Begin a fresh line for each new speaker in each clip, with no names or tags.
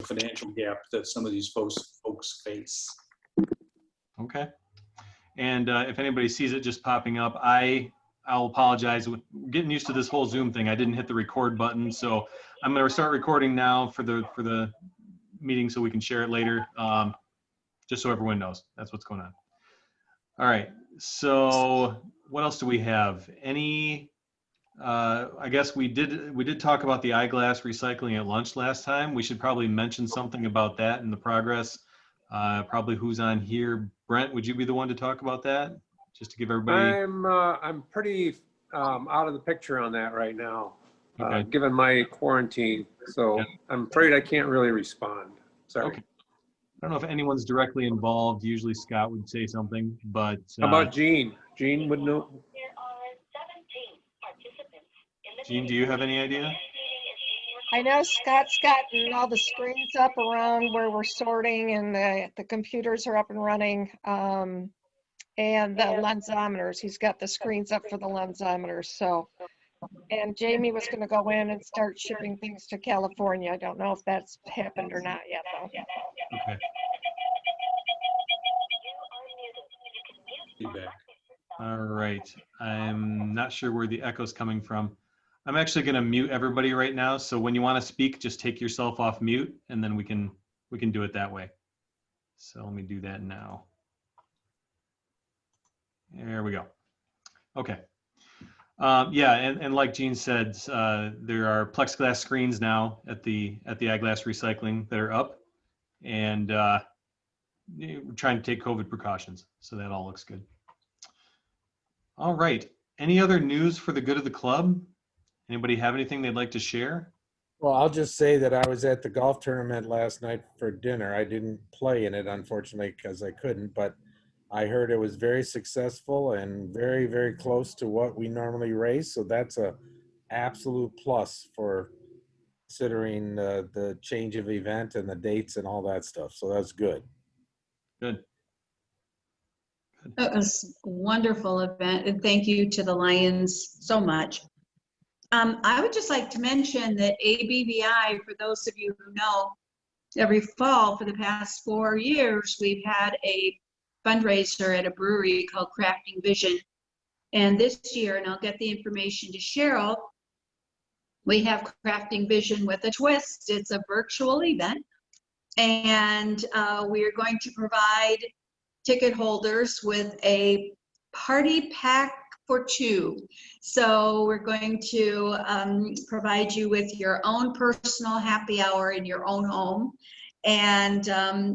financial gap that some of these folks face.
Okay. And if anybody sees it just popping up, I'll apologize. We're getting used to this whole Zoom thing. I didn't hit the record button, so I'm going to start recording now for the meeting so we can share it later, just so everyone knows that's what's going on. All right. So what else do we have? I guess we did talk about the eyeglass recycling at lunch last time. We should probably mention something about that in the progress. Probably who's on here. Brent, would you be the one to talk about that? Just to give everybody.
I'm pretty out of the picture on that right now,
Okay.
given my quarantine. So yeah. I'm afraid I can't really respond. Sorry.
Okay. I don't know if anyone's directly involved. Usually Scott would say something, but
how about Jean? Jean would know.
There are 17 participants.
Jean, do you have any idea?
I know Scott's gotten all the screens up around where we're sorting, and the computers are up and running, and the lensometers. He's got the screens up for the lensometers. So, and Jamie was going to go in and start shipping things to California. I don't know if that's happened or not yet, though.
Okay.
Feedback.
All right. I'm not sure where the echo's coming from. I'm actually going to mute everybody right now. So when you want to speak, just take yourself off mute, and then we can do it that way. So let me do that now. There we go. Okay. Yeah, and like Jean said, there are plexiglass screens now at the eyeglass recycling that are up, and we're trying to take COVID precautions. So that all looks good. All right. Any other news for the good of the club? Anybody have anything they'd like to share?
Well, I'll just say that I was at the golf tournament last night for dinner. I didn't play in it, unfortunately, because I couldn't, but I heard it was very successful and very, very close to what we normally raise. So that's a absolute plus for considering the change of event and the dates and all that stuff. So that's good.
Good.
It was a wonderful event, and thank you to the Lions so much. I would just like to mention that ABVI, for those of you who know, every fall for the past 4 years, we've had a fundraiser at a brewery called Crafting Vision. And this year, and I'll get the information to Cheryl, we have Crafting Vision with a twist. It's a virtual event, and we are going to provide ticket holders with a party pack for 2. So we're going to provide you with your own personal happy hour in your own home. And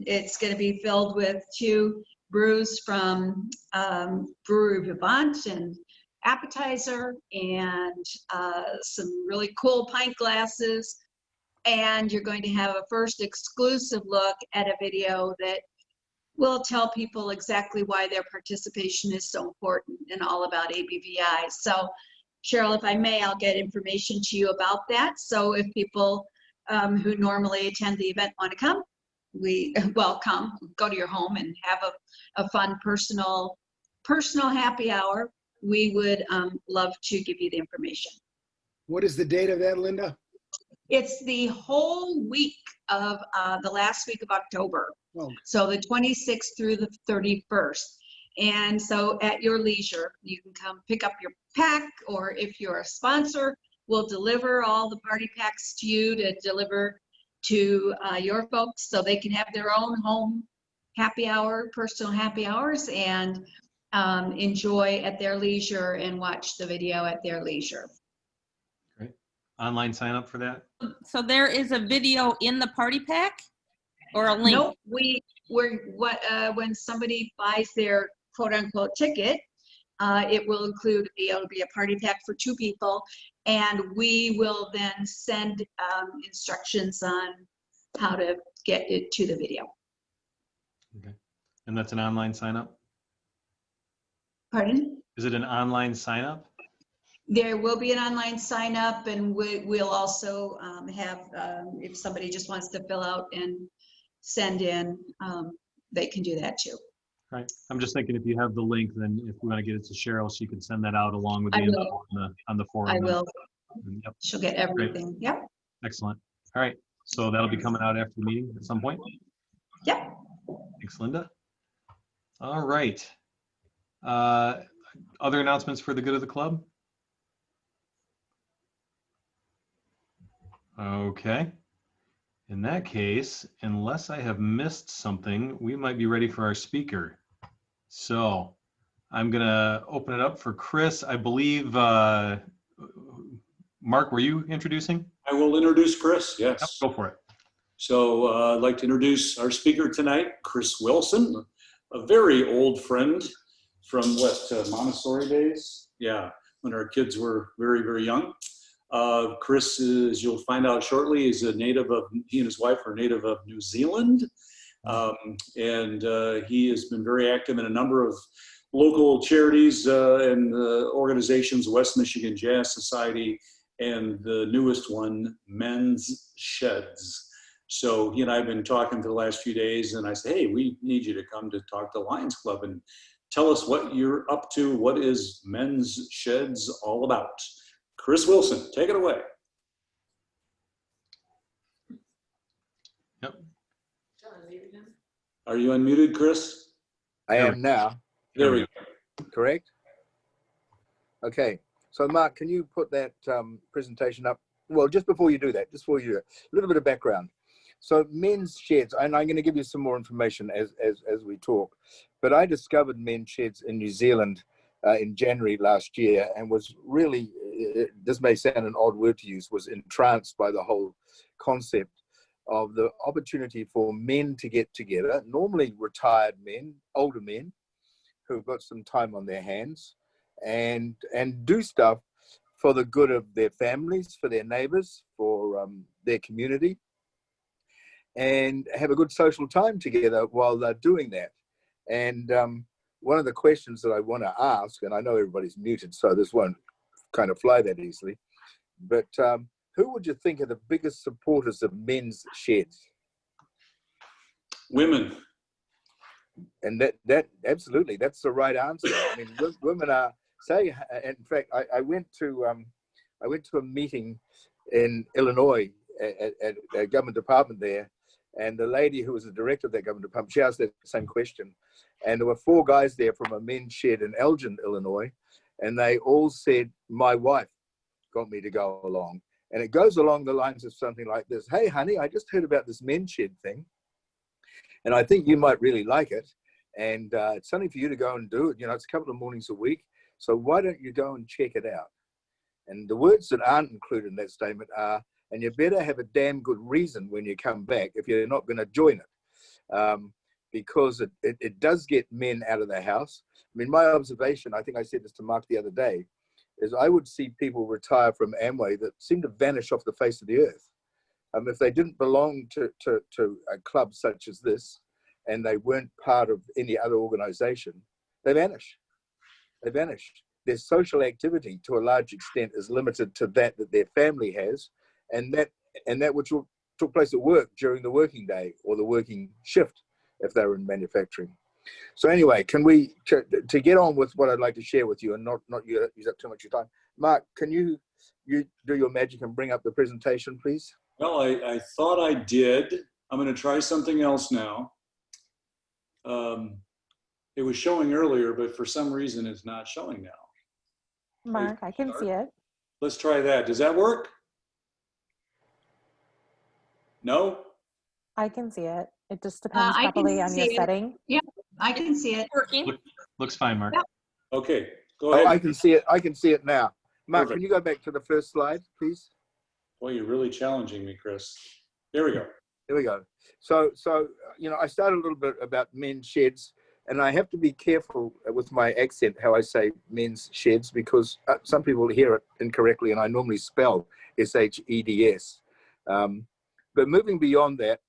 it's going to be filled with 2 brews from Brewery Vivant and appetizer, and some really cool pint glasses. And you're going to have a first exclusive look at a video that will tell people exactly why their participation is so important and all about ABVI. So Cheryl, if I may, I'll get information to you about that. So if people who normally attend the event want to come, come, go to your home and have a fun personal happy hour. We would love to give you the information.
What is the date of that, Linda?
It's the whole week of the last week of October.
Oh.
So the 26th through the 31st. And so at your leisure, you can come pick up your pack, or if you're a sponsor, we'll deliver all the party packs to you to deliver to your folks so they can have their own home happy hour, personal happy hours, and enjoy at their leisure and watch the video at their leisure.
Great. Online sign up for that?
So there is a video in the party pack or a link?
Nope, when somebody buys their quote unquote ticket, it will include, it'll be a party pack for 2 people, and we will then send instructions on how to get it to the video.
Okay. And that's an online sign up?
Pardon?
Is it an online sign up?
There will be an online sign up, and we'll also have, if somebody just wants to fill out and send in, they can do that too.
Right. I'm just thinking if you have the link, then if we want to get it to Cheryl, she can send that out along with the info on the forum.
I will.
Yep.
She'll get everything.
Great.
Yep.
Excellent. All right. So that'll be coming out after the meeting at some point.
Yep.
Thanks, Linda. All right. Other announcements for the good of the club? Okay. In that case, unless I have missed something, we might be ready for our speaker. So I'm going to open it up for Chris. I believe, Mark, were you introducing?
I will introduce Chris,
Yep,
yes.
go for it.
So I'd like to introduce our speaker tonight, Chris Wilson, a very old friend from Montessori days? Yeah, when our kids were very, very young. Chris, as you'll find out shortly, is a native of, he and his wife are native of New Zealand. He has been very active in a number of local charities and organizations, West Michigan Jazz Society, and the newest one, Men's Sheds. So he and I have been talking for the last few days, and I said, hey, we need you to come to talk to Lions Club and tell us what you're up to. What is Men's Sheds all about? Chris Wilson, take it away.
Yep.
Are you unmuted, Chris?
I am now,
There we go.
correct? Okay, so Mark, can you put that presentation up? Well, just before you do that, a little bit of background. So Men's Sheds, and I'm going to give you some more information as we talk, but I discovered Men's Sheds in New Zealand in January last year and was really, this may sound an odd word to use, was entranced by the whole concept of the opportunity for men to get together, normally retired men, older men, who've got some time on their hands, and do stuff for the good of their families, for their neighbors, for their community, and have a good social time together while they're doing that. And one of the questions that I want to ask, and I know everybody's muted, so this won't kind of fly that easily, but who would you think are the biggest supporters of Men's Sheds?
Women.
And that absolutely, that's the right answer. I mean, women are, say, in fact, I went to a meeting in Illinois at a government department there, and the lady who was the director of that government department, she asked that same question. And there were 4 guys there from a Men's Shed in Elgin, Illinois, and they all said, my wife got me to go along. And it goes along the lines of something like this: hey, honey, I just heard about this Men's Shed thing, and I think you might really like it. And it's something for you to go and do. You know, it's a couple of mornings a week. So why don't you go and check it out? And the words that aren't included in that statement are, and you better have a damn good reason when you come back if you're not going to join it. Because it does get men out of the house. I mean, my observation, I think I said this to Mark the other day, is I would see people retire from Amway that seem to vanish off the face of the earth. If they didn't belong to a club such as this, and they weren't part of any other organization, they vanish. They vanish. Their social activity, to a large extent, is limited to that their family has, and that which took place at work during the working day or the working shift, if they were in manufacturing. So anyway, can we, to get on with what I'd like to share with you and not use up too much of your time, Mark, can you do your magic and bring up the presentation, please?
Well, I thought I did. I'm going to try something else now. It was showing earlier, but for some reason it's not showing now.
Mark, I can see it.
Let's try that. Does that work? No?
I can see it. It just depends
I
probably
can
on your
see it.
setting.
Yeah, I can see it.
Working.
Looks fine, Mark.
Yep.
Okay, go
Oh,
ahead.
I can see it. I can see it now. Mark,
Perfect.
can you go back to the first slide, please?
Boy, you're really challenging me, Chris. There we go.
There we go. So you know, I started a little bit about Men's Sheds, and I have to be careful with my accent how I say Men's Sheds, because some people hear it incorrectly, and I normally spell S-H-E-D-S. But moving beyond that,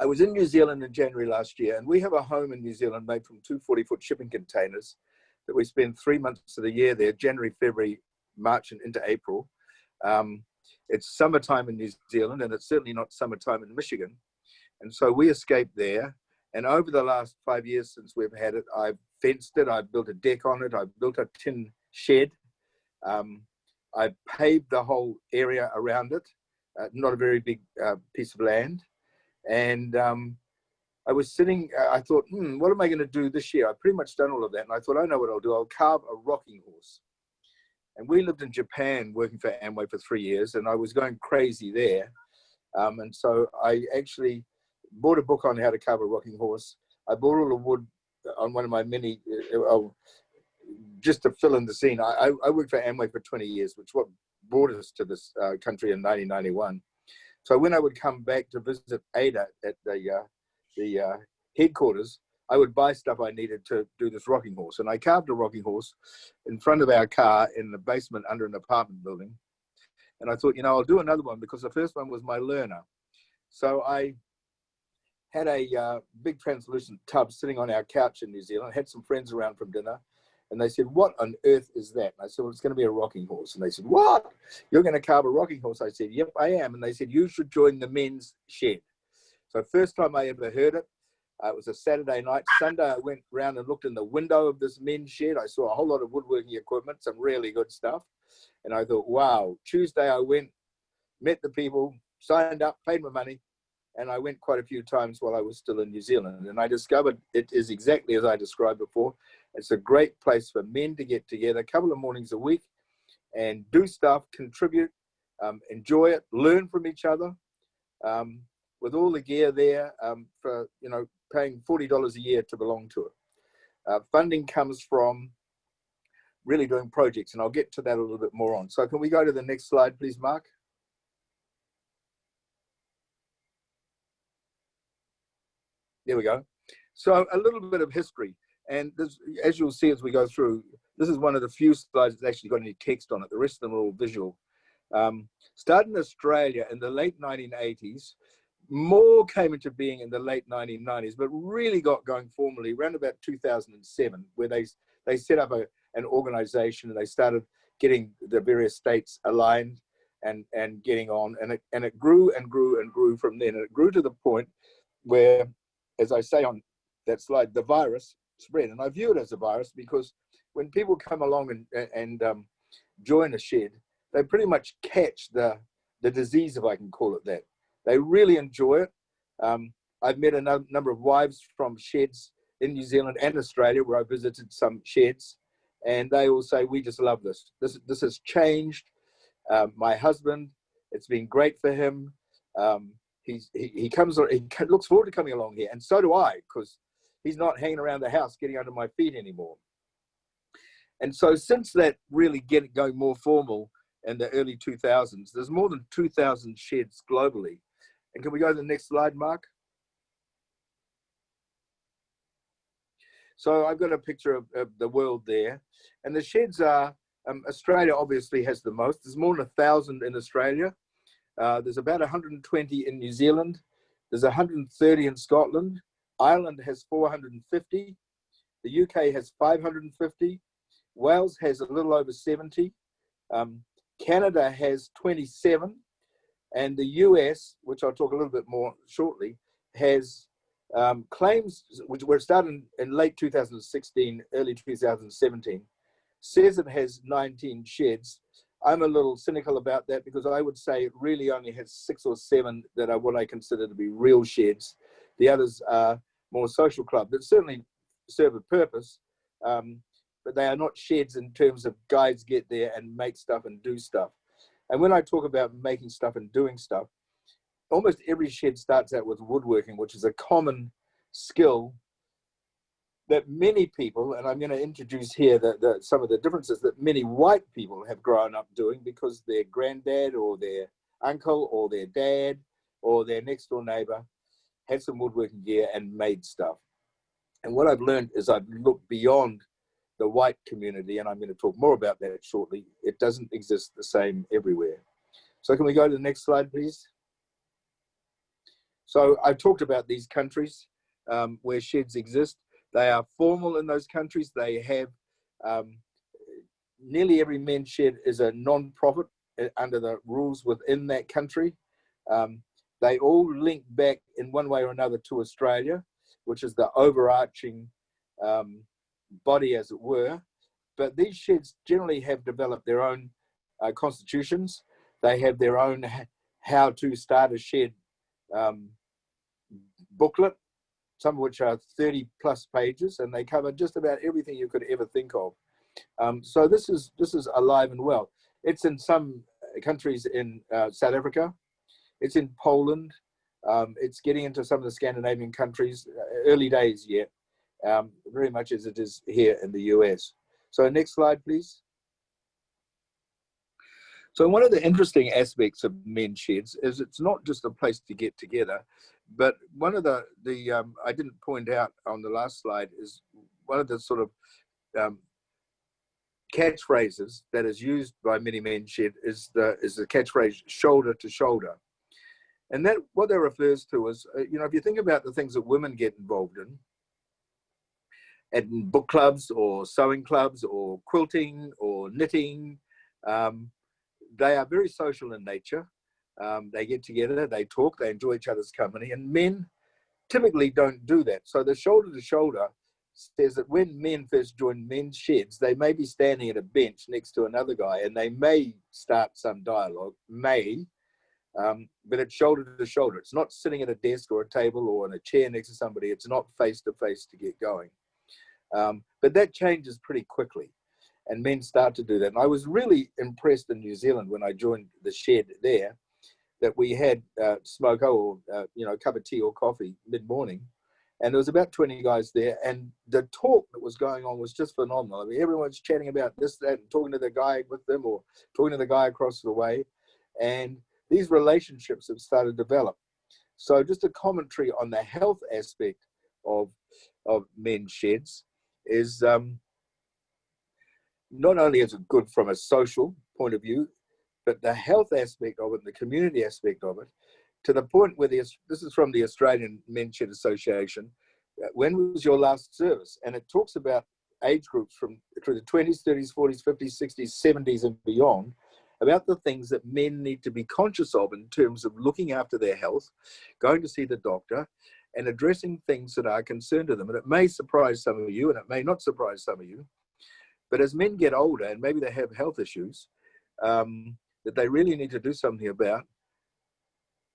I was in New Zealand in January last year, and we have a home in New Zealand made from 2 40-foot shipping containers that we spend 3 months of the year there, January, February, March, and into April. It's summertime in New Zealand, and it's certainly not summertime in Michigan. And so we escaped there. And over the last 5 years since we've had it, I've fenced it, I've built a deck on it, I've built a tin shed. I've paved the whole area around it. not a very big piece of land. And I was sitting, I thought, what am I going to do this year? I've pretty much done all of that. And I thought, I know what I'll do. I'll carve a rocking horse. And we lived in Japan working for Amway for 3 years, and I was going crazy there. And so I actually bought a book on how to carve a rocking horse. I bought all the wood on one of my many, just to fill in the scene. I worked for Amway for 20 years, which is what brought us to this country in 1991. So when I would come back to visit Ada at the headquarters, I would buy stuff I needed to do this rocking horse. And I carved a rocking horse in front of our car in the basement under an apartment building. And I thought, I'll do another one because the first one was my learner. So I had a big translucent tub sitting on our couch in New Zealand, had some friends around from dinner. And they said, what on earth is that? And I said, well, it's going to be a rocking horse. And they said, what? You're going to carve a rocking horse? I said, yep, I am. And they said, you should join the men's shed. So first time I ever heard it, it was a Saturday night. Sunday, I went round and looked in the window of this men's shed. I saw a whole lot of woodworking equipment, some really good stuff. And I thought, wow. Tuesday, I went, met the people, signed up, paid my money. And I went quite a few times while I was still in New Zealand. And I discovered it is exactly as I described before. It's a great place for men to get together a couple of mornings a week and do stuff, contribute, enjoy it, learn from each other. With all the gear there for, paying $40 a year to belong to it. Funding comes from really doing projects, and I'll get to that a little bit more on. So can we go to the next slide, please, Mark? There we go. So a little bit of history. And this, as you'll see as we go through, this is one of the few slides that's actually got any text on it. The rest of them are all visual. Started in Australia in the late 1980s, more came into being in the late 1990s, but really got going formally around about 2007, where they set up an organization and they started getting the various states aligned and getting on. And it grew and grew and grew from then. And it grew to the point where, as I say on that slide, the virus spread. And I view it as a virus because when people come along and join a shed, they pretty much catch the disease, if I can call it that. They really enjoy it. I've met a number of wives from sheds in New Zealand and Australia where I visited some sheds, and they all say, we just love this. This has changed my husband. It's been great for him. He looks forward to coming along here, and so do I, because he's not hanging around the house getting under my feet anymore. And so since that really going more formal in the early 2000s, there's more than 2,000 sheds globally. And can we go to the next slide, Mark? So I've got a picture of the world there. And the sheds are, Australia obviously has the most. There's more than 1,000 in Australia. There's about 120 in New Zealand. There's 130 in Scotland. Ireland has 450. The UK has 550. Wales has a little over 70. Canada has 27. And the US, which I'll talk a little bit more shortly, has claims, which were started in late 2016, early 2017, says it has 19 sheds. I'm a little cynical about that because I would say it really only has 6 or 7 that are what I consider to be real sheds. The others are more social club that certainly serve a purpose, but they are not sheds in terms of guys get there and make stuff and do stuff. And when I talk about making stuff and doing stuff, almost every shed starts out with woodworking, which is a common skill that many people, and I'm going to introduce here some of the differences that many white people have grown up doing because their granddad or their uncle or their dad or their next door neighbor had some woodworking gear and made stuff. And what I've learned is I've looked beyond the white community, and I'm going to talk more about that shortly. It doesn't exist the same everywhere. So can we go to the next slide, please? So I've talked about these countries where sheds exist. They are formal in those countries. They have nearly every men's shed is a non-profit under the rules within that country. They all link back in one way or another to Australia, which is the overarching body, as it were. But these sheds generally have developed their own constitutions. They have their own how to start a shed booklet, some of which are 30 plus pages, and they cover just about everything you could ever think of. So this is alive and well. It's in some countries in South Africa. It's in Poland. It's getting into some of the Scandinavian countries, early days yet, very much as it is here in the US. So next slide, please. So one of the interesting aspects of men's sheds is it's not just a place to get together, but one of the I didn't point out on the last slide is one of the sort of catchphrases that is used by many men's shed is the catchphrase shoulder to shoulder. And that what that refers to is, if you think about the things that women get involved in, at book clubs or sewing clubs or quilting or knitting, they are very social in nature. They get together, they talk, they enjoy each other's company, and men typically don't do that. So the shoulder to shoulder says that when men first join men's sheds, they may be standing at a bench next to another guy and they may start some dialogue, but it's shoulder to shoulder. It's not sitting at a desk or a table or in a chair next to somebody. It's not face to face to get going. But that changes pretty quickly, and men start to do that. And I was really impressed in New Zealand when I joined the shed there that we had smoko or a cup of tea or coffee mid-morning, and there was about 20 guys there, and the talk that was going on was just phenomenal. I mean, everyone's chatting about this, that, and talking to the guy with them or talking to the guy across the way, and these relationships have started to develop. So just a commentary on the health aspect of men's sheds is not only is it good from a social point of view, but the health aspect of it, the community aspect of it, to the point where this is from the Australian Men's Shed Association. When was your last service? And it talks about age groups from the 20s, 30s, 40s, 50s, 60s, 70s, and beyond, about the things that men need to be conscious of in terms of looking after their health, going to see the doctor, and addressing things that are concerned to them. And it may surprise some of you, and it may not surprise some of you, but as men get older and maybe they have health issues that they really need to do something about,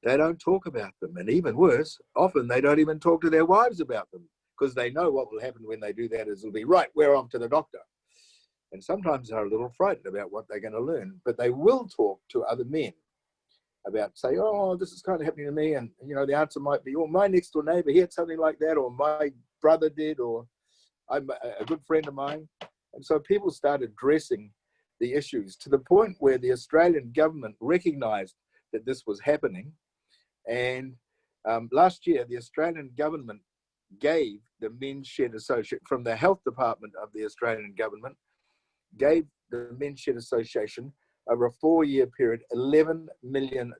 they don't talk about them. And even worse, often they don't even talk to their wives about them, because they know what will happen when they do that is it'll be, right, we're off to the doctor. And sometimes they're a little frightened about what they're going to learn, but they will talk to other men about, say, oh, this is kind of happening to me. And, the answer might be, oh, my next door neighbor, he had something like that, or my brother did, or I'm a good friend of mine. And so people started addressing the issues to the point where the Australian government recognized that this was happening. And last year, the Australian government gave the Men's Shed Association, from the health department of the Australian government, gave the Men's Shed Association over a 4-year period, $11 million,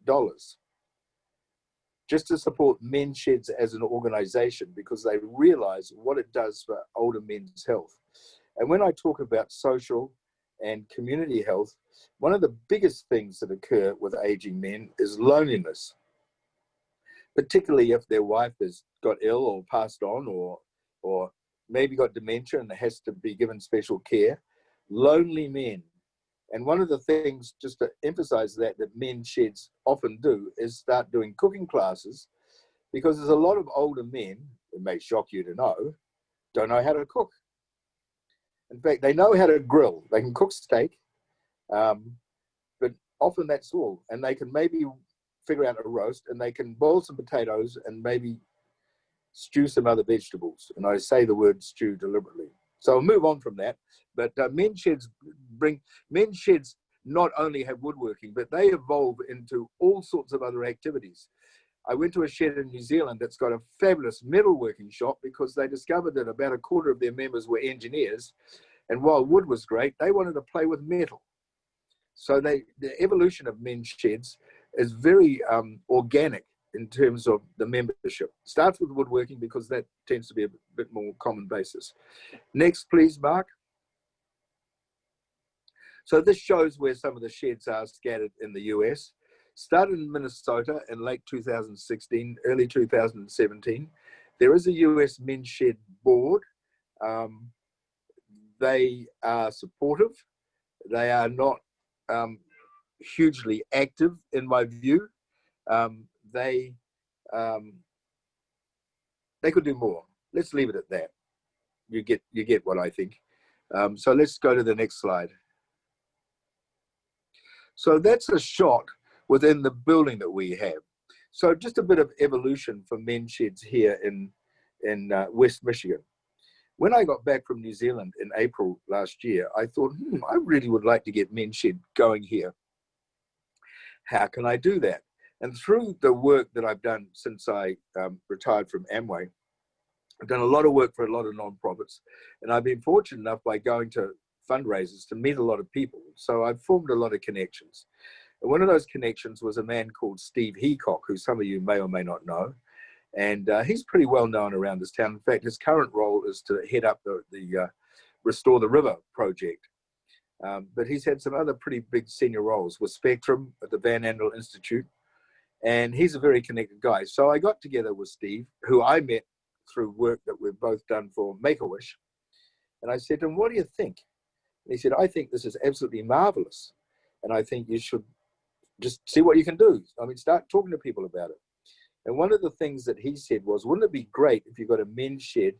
just to support men's sheds as an organization, because they realize what it does for older men's health. And when I talk about social and community health, one of the biggest things that occur with aging men is loneliness, particularly if their wife has got ill or passed on, or maybe got dementia and has to be given special care. Lonely men. And one of the things, just to emphasize that men's sheds often do, is start doing cooking classes, because there's a lot of older men, it may shock you to know, don't know how to cook. In fact, they know how to grill. They can cook steak, but often that's all. And they can maybe figure out a roast, and they can boil some potatoes and maybe stew some other vegetables. And I say the word stew deliberately. So I'll move on from that. But men's sheds not only have woodworking, but they evolve into all sorts of other activities. I went to a shed in New Zealand that's got a fabulous metalworking shop, because they discovered that about a quarter of their members were engineers. And while wood was great, they wanted to play with metal. So the evolution of men's sheds is very organic in terms of the membership. Starts with woodworking, because that tends to be a bit more common basis. Next, please, Mark. So this shows where some of the sheds are scattered in the US. Started in Minnesota in late 2016, early 2017. There is a US Men's Shed board. They are supportive. They are not hugely active, in my view. they could do more. Let's leave it at that. You get what I think. So let's go to the next slide. So that's a shot within the building that we have. So just a bit of evolution for men's sheds here in West Michigan. When I got back from New Zealand in April last year, I thought, I really would like to get men's shed going here. How can I do that? And through the work that I've done since I retired from Amway, I've done a lot of work for a lot of nonprofits, and I've been fortunate enough by going to fundraisers to meet a lot of people. So I've formed a lot of connections. And one of those connections was a man called Steve Heacock, who some of you may or may not know. And he's pretty well known around this town. In fact, his current role is to head up the Restore the River project. But he's had some other pretty big senior roles with Spectrum at the Van Andel Institute. And he's a very connected guy. So I got together with Steve, who I met through work that we've both done for Make-A-Wish. And I said to him, what do you think? And he said, I think this is absolutely marvelous. And I think you should just see what you can do. I mean, start talking to people about it. And one of the things that he said was, wouldn't it be great if you got a men's shed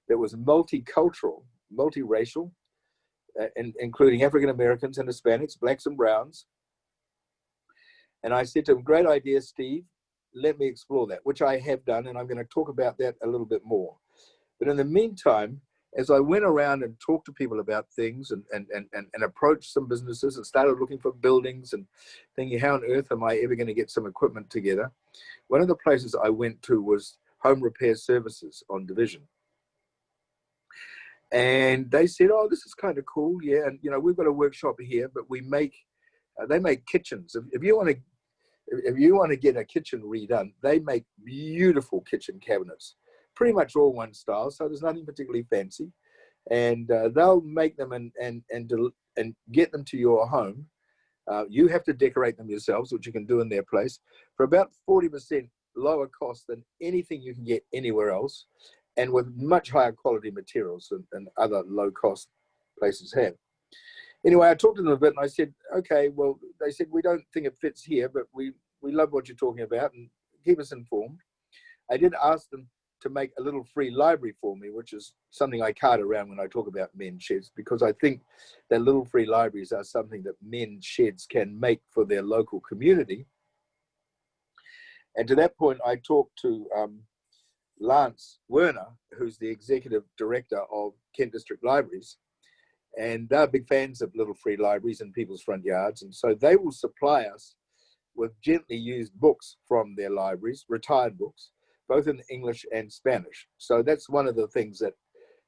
that was multicultural, multiracial, including African Americans and Hispanics, blacks and browns. And I said to him, great idea, Steve. Let me explore that, which I have done, and I'm going to talk about that a little bit more. But in the meantime, as I went around and talked to people about things and approached some businesses and started looking for buildings and thinking, how on earth am I ever going to get some equipment together? One of the places I went to was Home Repair Services on Division. And they said, oh, this is kind of cool. Yeah. And, you know, we've got a workshop here, but we make, they make kitchens. If you want to get a kitchen redone, they make beautiful kitchen cabinets, pretty much all one style. So there's nothing particularly fancy. And they'll make them and get them to your home. You have to decorate them yourselves, which you can do in their place, for about 40% lower cost than anything you can get anywhere else, and with much higher quality materials than other low-cost places have. Anyway, I talked to them a bit, and I said, okay, well, they said, we don't think it fits here, but we love what you're talking about, and keep us informed. I did ask them to make a little free library for me, which is something I cart around when I talk about men's sheds, because I think that little free libraries are something that men's sheds can make for their local community. And to that point, I talked to Lance Werner, who's the executive director of Kent District Libraries, and they're big fans of little free libraries in people's front yards, and so they will supply us with gently used books from their libraries, retired books, both in English and Spanish. So that's one of the things that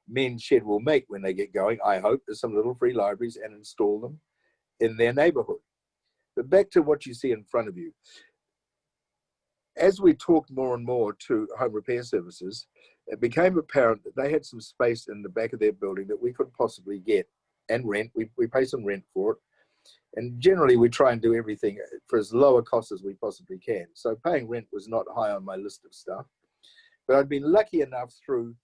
Men's Shed will make when they get going, I hope, is some little free libraries and install them in their neighborhood. But back to what you see in front of you. As we talked more and more to Home Repair Services, it became apparent that they had some space in the back of their building that we could possibly get and rent. We pay some rent for it. And generally, we try and do everything for as low a cost as we possibly can. So paying rent was not high on my list of stuff. But I'd been lucky enough through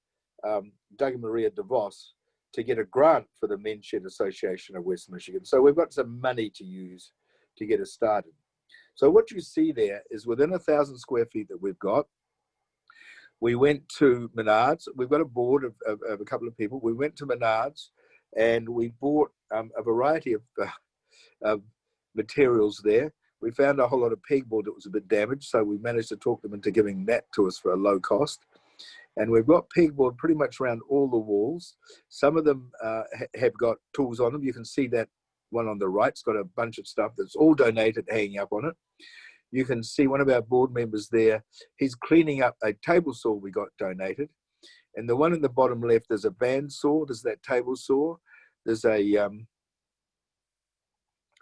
Doug and Maria DeVos to get a grant for the Men's Shed Association of West Michigan. So we've got some money to use to get us started. So what you see there is within 1,000 square feet that we've got, we went to Menards. We've got a board of a couple of people. We went to Menards and we bought a variety of materials there. We found a whole lot of pegboard that was a bit damaged, so we managed to talk them into giving that to us for a low cost. And we've got pegboard pretty much around all the walls. Some of them have got tools on them. You can see that one on the right's got a bunch of stuff that's all donated hanging up on it. You can see one of our board members there. He's cleaning up a table saw we got donated. And the one in the bottom left, there's a band saw, there's that table saw, there's a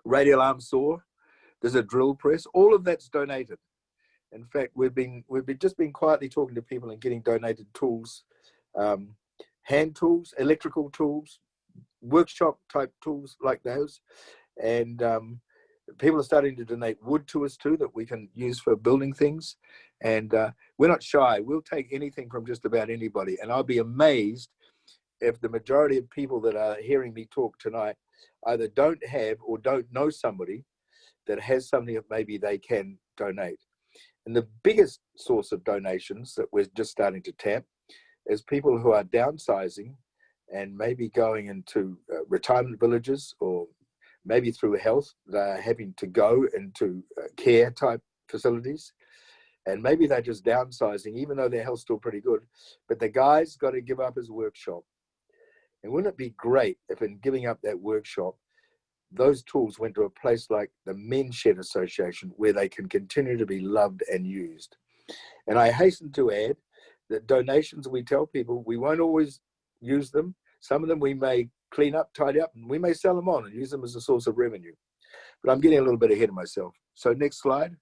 radial arm saw, there's a drill press. All of that's donated. In fact, we've just been quietly talking to people and getting donated tools, hand tools, electrical tools, workshop type tools like those. And people are starting to donate wood to us too that we can use for building things. And we're not shy. We'll take anything from just about anybody. And I'll be amazed if the majority of people that are hearing me talk tonight either don't have or don't know somebody that has something that maybe they can donate. And the biggest source of donations that we're just starting to tap is people who are downsizing and maybe going into retirement villages, or maybe through health, they're having to go into care type facilities. And maybe they're just downsizing, even though their health's still pretty good. But the guy's got to give up his workshop. And wouldn't it be great if in giving up that workshop, those tools went to a place like the Men's Shed Association, where they can continue to be loved and used. And I hasten to add that donations, we tell people, we won't always use them. Some of them we may clean up, tidy up, and we may sell them on and use them as a source of revenue. But I'm getting a little bit ahead of myself. So next slide.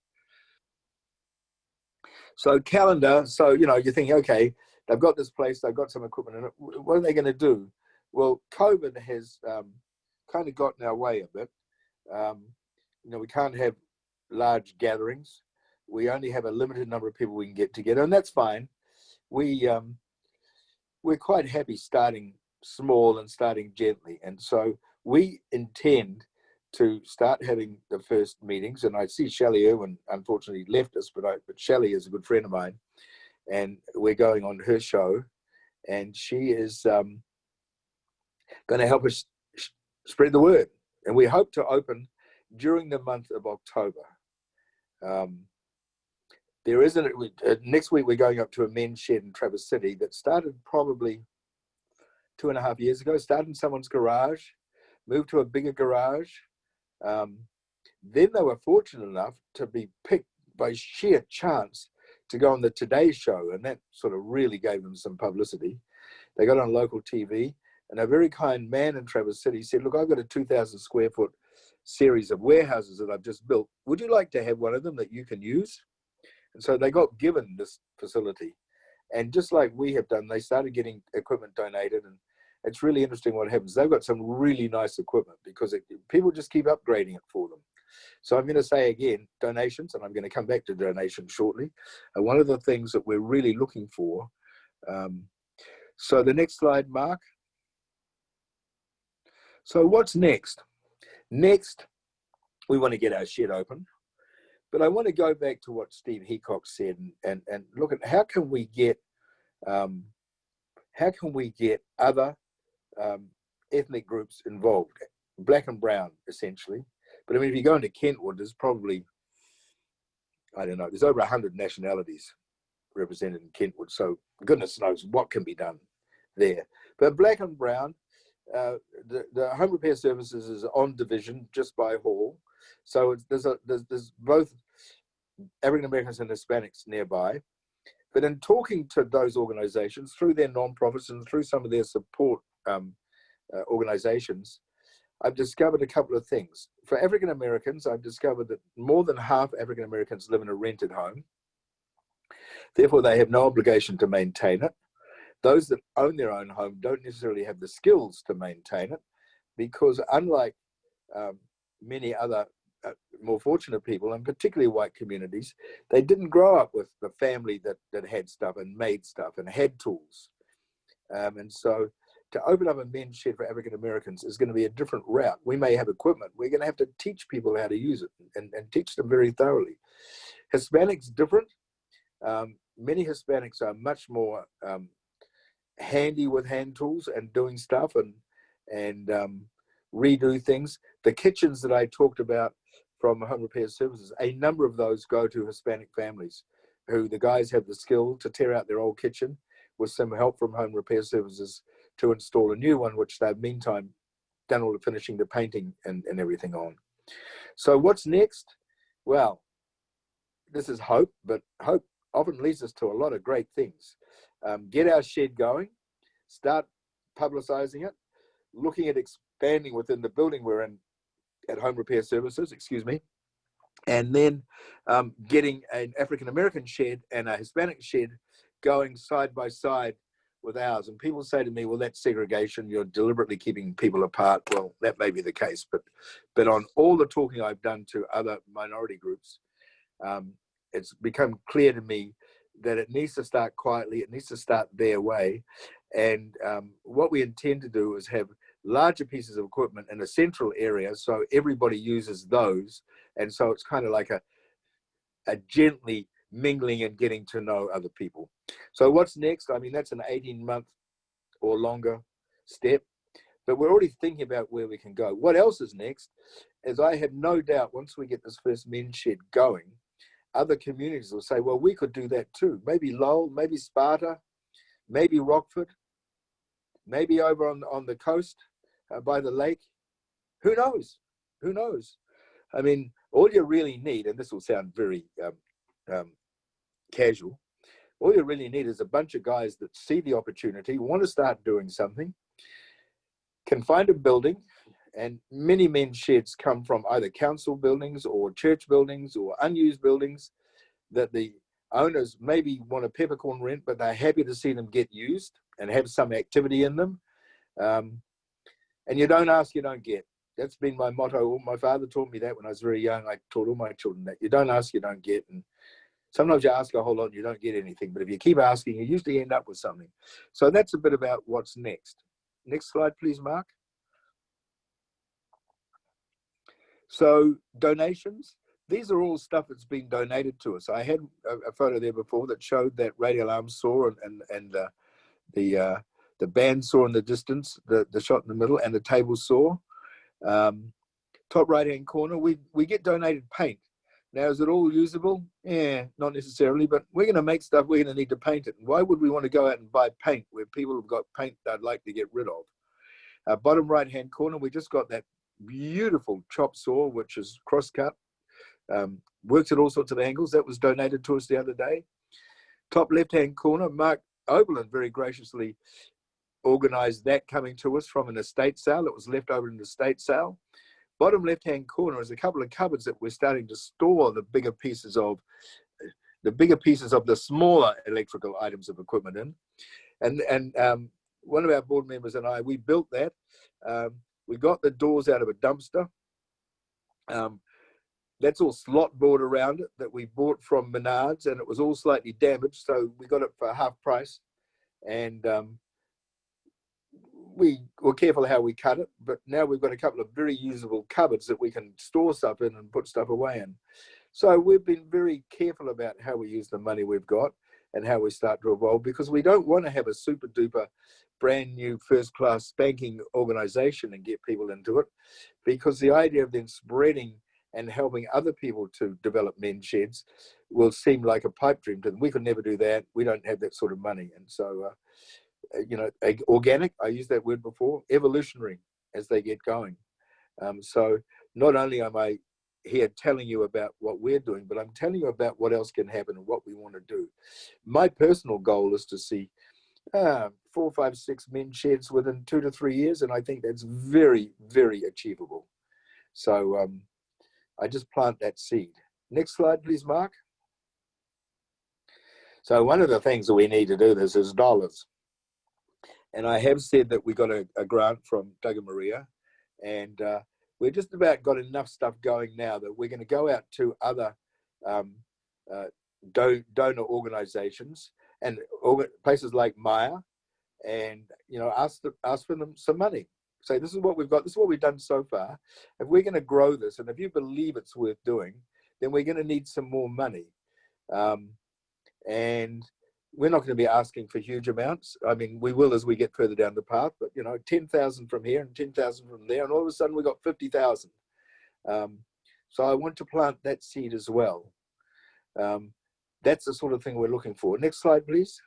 So calendar, so, you know, you're thinking, okay, they've got this place, they've got some equipment in it. What are they going to do? Well, COVID has kind of got in our way a bit. You know, we can't have large gatherings. We only have a limited number of people we can get together, and that's fine. We're quite happy starting small and starting gently. And so we intend to start having the first meetings. And I see Shelley Irwin unfortunately left us, but Shelley is a good friend of mine, and we're going on her show, and she is going to help us spread the word. And we hope to open during the month of October. There isn't, next week we're going up to a men's shed in Traverse City that started probably 2.5 years ago, started in someone's garage, moved to a bigger garage. Then they were fortunate enough to be picked by sheer chance to go on the Today Show, and that sort of really gave them some publicity. They got on local TV, and a very kind man in Traverse City said, look, I've got a 2,000 square foot series of warehouses that I've just built. Would you like to have one of them that you can use? And so they got given this facility. And just like we have done, they started getting equipment donated, and it's really interesting what happens. They've got some really nice equipment because people just keep upgrading it for them. So I'm going to say again, donations, and I'm going to come back to donations shortly, are one of the things that we're really looking for. So the next slide, Mark. So what's next? Next, we want to get our shed open. But I want to go back to what Steve Heacock said and look at how can we get other ethnic groups involved, black and brown essentially. But I mean, if you go into Kentwood, there's probably, I don't know, there's over 100 nationalities represented in Kentwood. So goodness knows what can be done there. But black and brown, the home repair services is on division just by hall. So there's both African Americans and Hispanics nearby. But in talking to those organizations through their non-profits and through some of their support organizations, I've discovered a couple of things. For African Americans, I've discovered that more than half African Americans live in a rented home. Therefore, they have no obligation to maintain it. Those that own their own home don't necessarily have the skills to maintain it, because unlike many other more fortunate people, and particularly white communities, they didn't grow up with the family that had stuff and made stuff and had tools. And so to open up a men's shed for African Americans is going to be a different route. We may have equipment. We're going to have to teach people how to use it and teach them very thoroughly. Hispanics, different. Many Hispanics are much more handy with hand tools and doing stuff and redo things. The kitchens that I talked about from Home Repair Services, a number of those go to Hispanic families who the guys have the skill to tear out their old kitchen with some help from Home Repair Services to install a new one, which they've meantime done all the finishing, the painting and everything on. So what's next? Well, this is hope, but hope often leads us to a lot of great things. Get our shed going, start publicizing it, looking at expanding within the building we're in at Home Repair Services, and then getting an African-American shed and a Hispanic shed going side by side with ours. And people say to me, well, that's segregation. You're deliberately keeping people apart. Well, that may be the case, but on all the talking I've done to other minority groups, it's become clear to me that it needs to start quietly. It needs to start their way. And what we intend to do is have larger pieces of equipment in a central area so everybody uses those. And so it's kind of like a gently mingling and getting to know other people. So what's next? I mean, that's an 18-month or longer step, but we're already thinking about where we can go. What else is next is I have no doubt once we get this first men's shed going, other communities will say, well, we could do that too. Maybe Lowell, maybe Sparta, maybe Rockford, maybe over on the coast by the lake. Who knows? Who knows? I mean, all you really need, and this will sound very casual, all you really need is a bunch of guys that see the opportunity, want to start doing something, can find a building, and many men's sheds come from either council buildings or church buildings or unused buildings that the owners maybe want a peppercorn rent, but they're happy to see them get used and have some activity in them. And you don't ask, you don't get. That's been my motto. My father taught me that when I was very young. I taught all my children that. You don't ask, you don't get. And sometimes you ask a whole lot and you don't get anything. But if you keep asking, you usually end up with something. So that's a bit about what's next. Next slide, please, Mark. So donations. These are all stuff that's been donated to us. I had a photo there before that showed that radio alarm saw and the band saw in the distance, the shot in the middle, and the table saw. Top right-hand corner, we get donated paint. Now, is it all usable? Yeah, not necessarily, but we're going to make stuff, we're going to need to paint it. And why would we want to go out and buy paint where people have got paint they'd like to get rid of? Bottom right-hand corner, we just got that beautiful chop saw, which is cross-cut. Works at all sorts of angles. That was donated to us the other day. Top left-hand corner, Mark Oberlin very graciously organised that coming to us from an estate sale. It was left over in the estate sale. Bottom left-hand corner is a couple of cupboards that we're starting to store the bigger pieces of the smaller electrical items of equipment in. And one of our board members and I, we built that. We got the doors out of a dumpster. That's all slot board around it that we bought from Menards, and it was all slightly damaged, so we got it for half price. And we were careful how we cut it, but now we've got a couple of very usable cupboards that we can store stuff in and put stuff away in. So we've been very careful about how we use the money we've got and how we start to evolve, because we don't want to have a super duper brand new first class spanking organization and get people into it, because the idea of then spreading and helping other people to develop men's sheds will seem like a pipe dream to them. We could never do that. We don't have that sort of money. And so, organic, I used that word before, evolutionary as they get going. So not only am I here telling you about what we're doing, but I'm telling you about what else can happen and what we want to do. My personal goal is to see 4, 5, 6 men's sheds within 2 to 3 years. And I think that's very, very achievable. So I just plant that seed. Next slide, please, Mark. So one of the things that we need to do this is dollars. And I have said that we got a grant from Doug and Maria, and we're just about got enough stuff going now that we're going to go out to other donor organizations and places like Maya, and ask for them some money. Say, this is what we've got, this is what we've done so far. If we're going to grow this, and if you believe it's worth doing, then we're going to need some more money. And we're not going to be asking for huge amounts. I mean, we will as we get further down the path, but 10,000 from here and 10,000 from there, and all of a sudden we got 50,000. So I want to plant that seed as well. That's the sort of thing we're looking for. Next slide, please.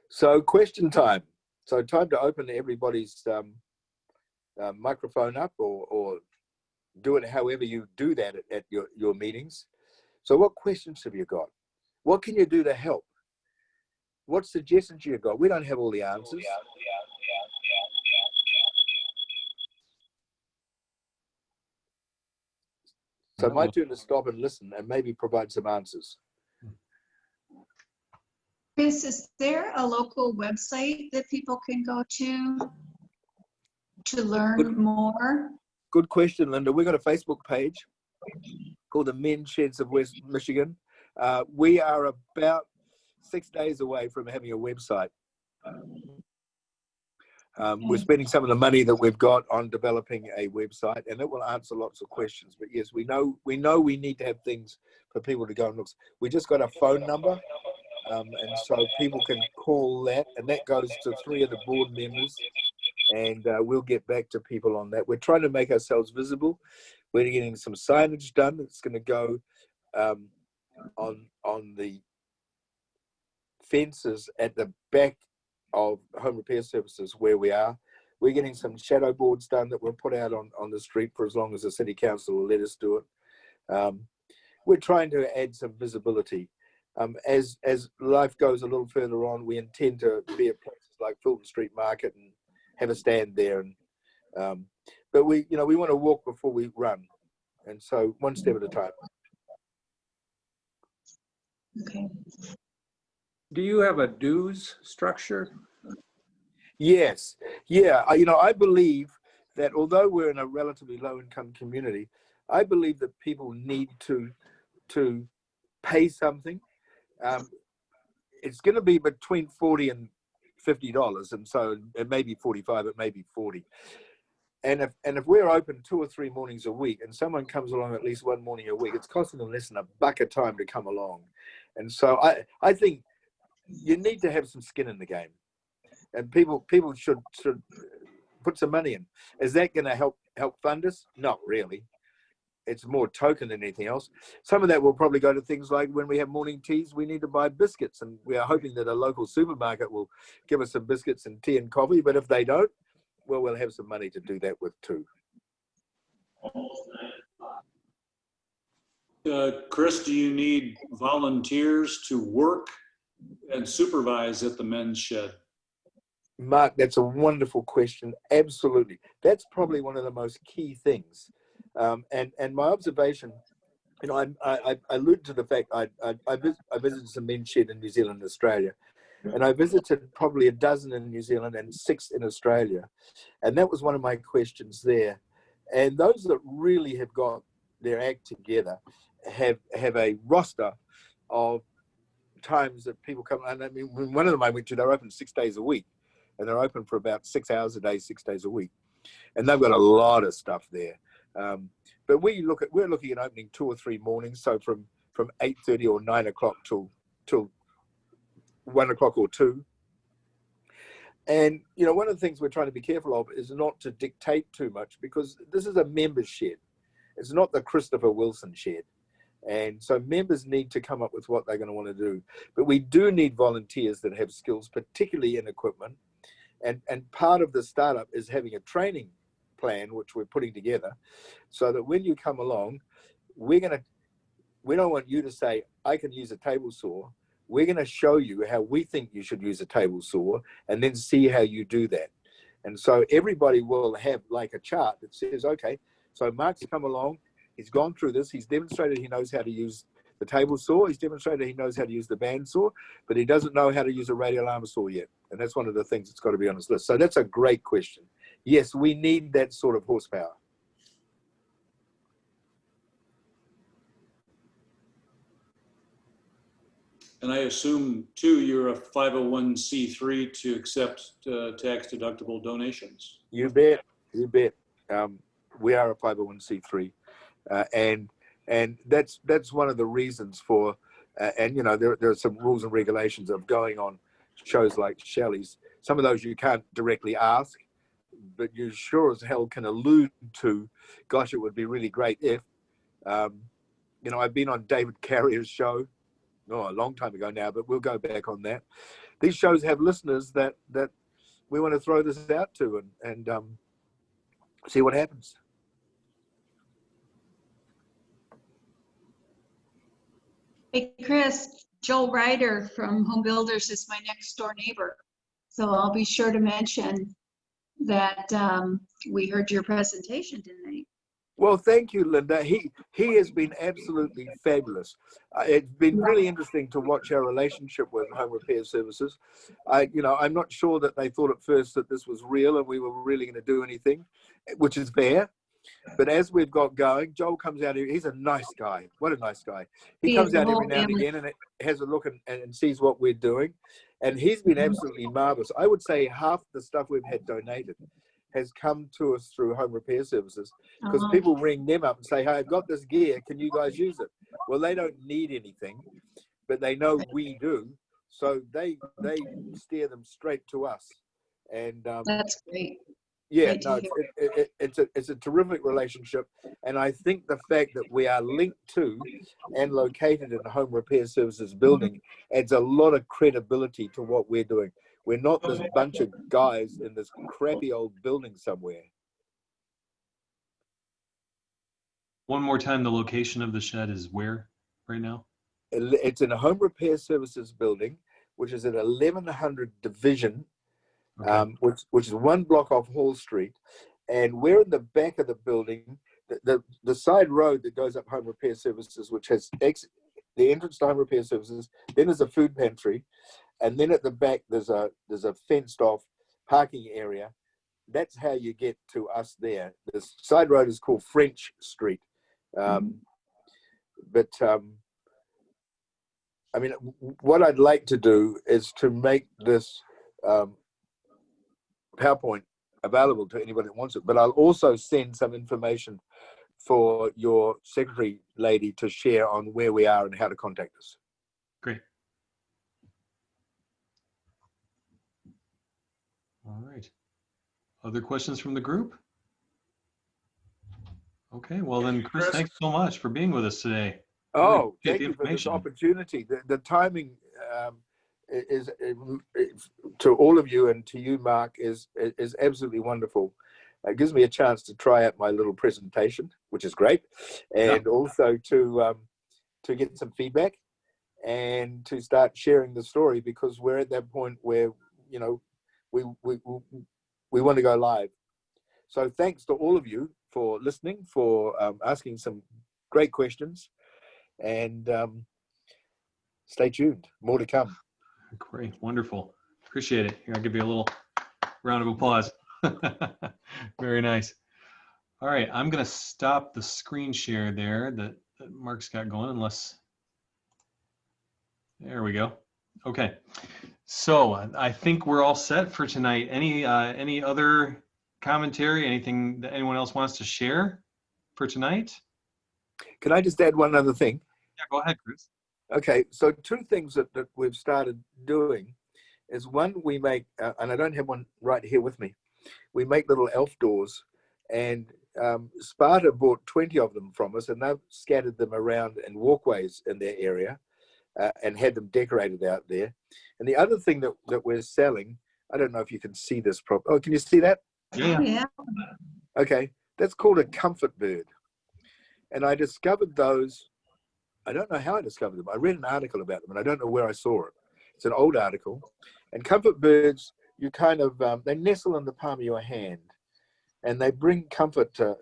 So question time. So time to open everybody's microphone up, or do it however you do that at your meetings. So what questions have you got? What can you do to help? What suggestions you got? We don't have all the answers. So my turn to stop and listen and maybe provide some answers.
Chris, is there a local website that people can go to learn more?
Good question, Linda. We've got a Facebook page called the Men's Sheds of West Michigan. We are about 6 days away from having a website. We're spending some of the money that we've got on developing a website, and it will answer lots of questions. But yes, we know we need to have things for people to go and look. We just got a phone number, and so people can call that, and that goes to 3 of the board members, and we'll get back to people on that. We're trying to make ourselves visible. We're getting some signage done. It's going to go on the fences at the back of Home Repair Services where we are. We're getting some shadow boards done that we'll put out on the street for as long as the City Council will let us do it. We're trying to add some visibility. As life goes a little further on, we intend to be at places like Fulton Street Market and have a stand there. And but we want to walk before we run, and so one step at a time.
Okay.
Do you have a dues structure?
Yes. Yeah. I believe that although we're in a relatively low-income community, I believe that people need to pay something. It's going to be between $40 and $50, and so it may be 45, it may be 40. And if we're open 2 or 3 mornings a week, and someone comes along at least one morning a week, it's costing them less than $1 a time to come along. And so I think you need to have some skin in the game, and people should put some money in. Is that going to help fund us? Not really. It's more token than anything else. Some of that will probably go to things like when we have morning teas, we need to buy biscuits, and we are hoping that a local supermarket will give us some biscuits and tea and coffee. But if they don't, well, we'll have some money to do that with too.
Chris, do you need volunteers to work and supervise at the men's shed?
Mark, that's a wonderful question. Absolutely. That's probably one of the most key things. And my observation, I allude to the fact I visited some men's shed in New Zealand and Australia, and I visited probably a dozen in New Zealand and 6 in Australia. And that was one of my questions there. And those that really have got their act together have a roster of times that people come. And I mean, one of them I went to, they're open 6 days a week, and they're open for about 6 hours a day, 6 days a week. And they've got a lot of stuff there. But we're looking at opening 2 or 3 mornings, so from 8:30 or 9 o'clock till 1 o'clock or 2. And one of the things we're trying to be careful of is not to dictate too much, because this is a members shed. It's not the Christopher Wilson shed. And so members need to come up with what they're going to want to do. But we do need volunteers that have skills, particularly in equipment. And part of the startup is having a training plan, which we're putting together, so that when you come along, we don't want you to say, I can use a table saw. We're going to show you how we think you should use a table saw, and then see how you do that. And so everybody will have like a chart that says, okay, so Mark's come along, he's gone through this, he's demonstrated he knows how to use the table saw, he's demonstrated he knows how to use the bandsaw, but he doesn't know how to use a radial arm saw yet. And that's one of the things that's got to be on his list. So that's a great question. Yes, we need that sort of horsepower.
And I assume, too, you're a 501c3 to accept tax-deductible donations.
You bet. You bet. We are a 501c3, and that's one of the reasons for. And there are some rules and regulations of going on shows like Shelley's. Some of those you can't directly ask, but you sure as hell can allude to. Gosh, it would be really great if. I've been on David Carrier's show. A long time ago now, but we'll go back on that. These shows have listeners that we want to throw this out to and see what happens.
Hey, Chris, Joel Ryder from Home Builders is my next door neighbor. So I'll be sure to mention that we heard your presentation tonight.
Well, thank you, Linda. He has been absolutely fabulous. It's been really interesting to watch our relationship with Home Repair Services. I'm not sure that they thought at first that this was real and we were really going to do anything, which is fair. But as we've got going, Joel comes out here. He's a nice guy. What a nice guy. He
He
comes
is the
out every
whole
now and
family.
again and has a look and sees what we're doing. And he's been absolutely marvelous. I would say half the stuff we've had donated has come to us through home repair services, because
Oh.
people ring them up and say, hey, I've got this gear. Can you guys use it? Well, they don't need anything, but they know we do. So they steer them straight to us. And
That's great.
yeah,
Great to
no, it's a terrific relationship. And I think the fact that we are linked to and located in a home repair services building adds a lot of credibility to what we're doing. We're not this bunch of guys in this crappy old building somewhere.
One more time, the location of the shed is where right now?
It's in a home repair services building, which is at 1100 Division,
Okay.
which is one block off Hall Street. And we're in the back of the building, the side road that goes up home repair services, which has the entrance to home repair services. Then there's a food pantry. And then at the back, there's a fenced off parking area. That's how you get to us there. The side road is called French Street. I mean, what I'd like to do is to make this PowerPoint available to anybody that wants it, but I'll also send some information for your secretary lady to share on where we are and how to contact us.
Great. All right. Other questions from the group? Okay, well then, Chris, thanks so much for being with us today.
Oh,
Really appreciate
thank
the
you for this
information.
opportunity. The timing is to all of you and to you, Mark, is absolutely wonderful. It gives me a chance to try out my little presentation, which is great, and also to get some feedback and to start sharing the story, because we're at that point where, you know, we want to go live. So thanks to all of you for listening, for asking some great questions, and stay tuned. More to come.
Great, wonderful. Appreciate it. Here, I'll give you a little round of applause. Very nice. All right, I'm going to stop the screen share there that Mark's got going, unless, there we go. Okay, so I think we're all set for tonight. Any other commentary, anything that anyone else wants to share for tonight?
Can I just add one other thing?
Yeah, go ahead, Chris.
Okay, so two things that we've started doing is, one, we make, and I don't have one right here with me, we make little elf doors, and Sparta bought 20 of them from us, and they've scattered them around in walkways in their area and had them decorated out there. And the other thing that we're selling, I don't know if you can see this properly. Oh, can you see that?
Yeah.
Yeah.
Okay, that's called a comfort bird. And I discovered those, I don't know how I discovered them. I read an article about them and I don't know where I saw it. It's an old article. And comfort birds, you kind of, they nestle in the palm of your hand and they bring comfort to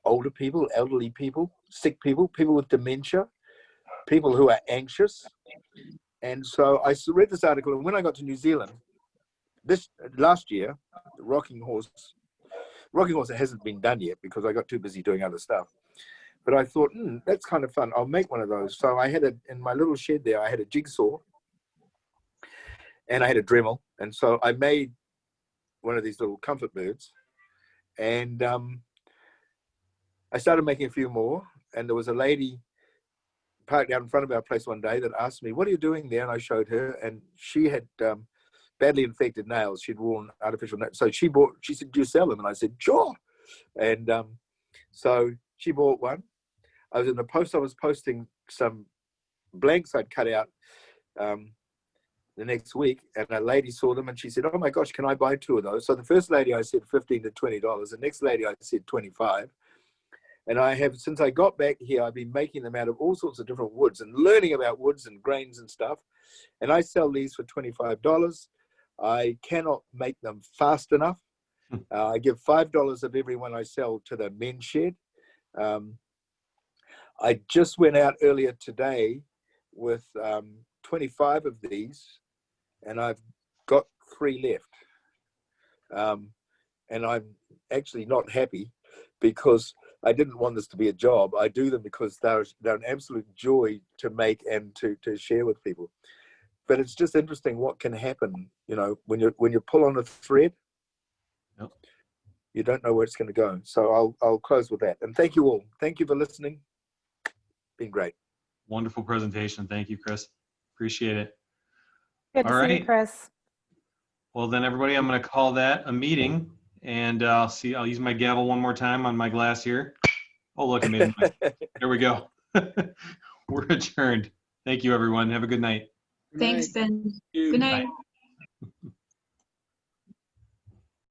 older people, elderly people, sick people, people with dementia, people who are anxious. And so I read this article, and when I got to New Zealand, last year, the rocking horse, it hasn't been done yet because I got too busy doing other stuff. But I thought, that's kind of fun. I'll make one of those. So I had in my little shed there, I had a jigsaw and I had a Dremel. And so I made one of these little comfort birds. And I started making a few more. And there was a lady parked out in front of our place one day that asked me, what are you doing there? And I showed her, and she had badly infected nails. She'd worn artificial nails. So she said, do you sell them? And I said, sure. And so she bought one. I was in the post office posting some blanks I'd cut out the next week, and a lady saw them and she said, oh my gosh, can I buy 2 of those? So the first lady I said $15 to $20. The next lady I said $25. And I have, since I got back here, I've been making them out of all sorts of different woods and learning about woods and grains and stuff. And I sell these for $25. I cannot make them fast enough. I give $5 of every one I sell to the men's shed. I just went out earlier today with 25 of these, and I've got 3 left. And I'm actually not happy because I didn't want this to be a job. I do them because they're an absolute joy to make and to share with people. But it's just interesting what can happen, you know, when you pull on a thread.
Yep.
You don't know where it's going to go. So I'll close with that. And thank you all. Thank you for listening. Been great.
Wonderful presentation. Thank you, Chris. Appreciate it.
Good to
All
see you,
right.
Chris.
Well, then, everybody, I'm going to call that a meeting, and I'll use my gavel one more time on my glass here. Oh, look, I made a mistake. There we go. We're adjourned. Thank you, everyone. Have a good night.
Good
Thanks,
night.
Ben.
You-
Good night.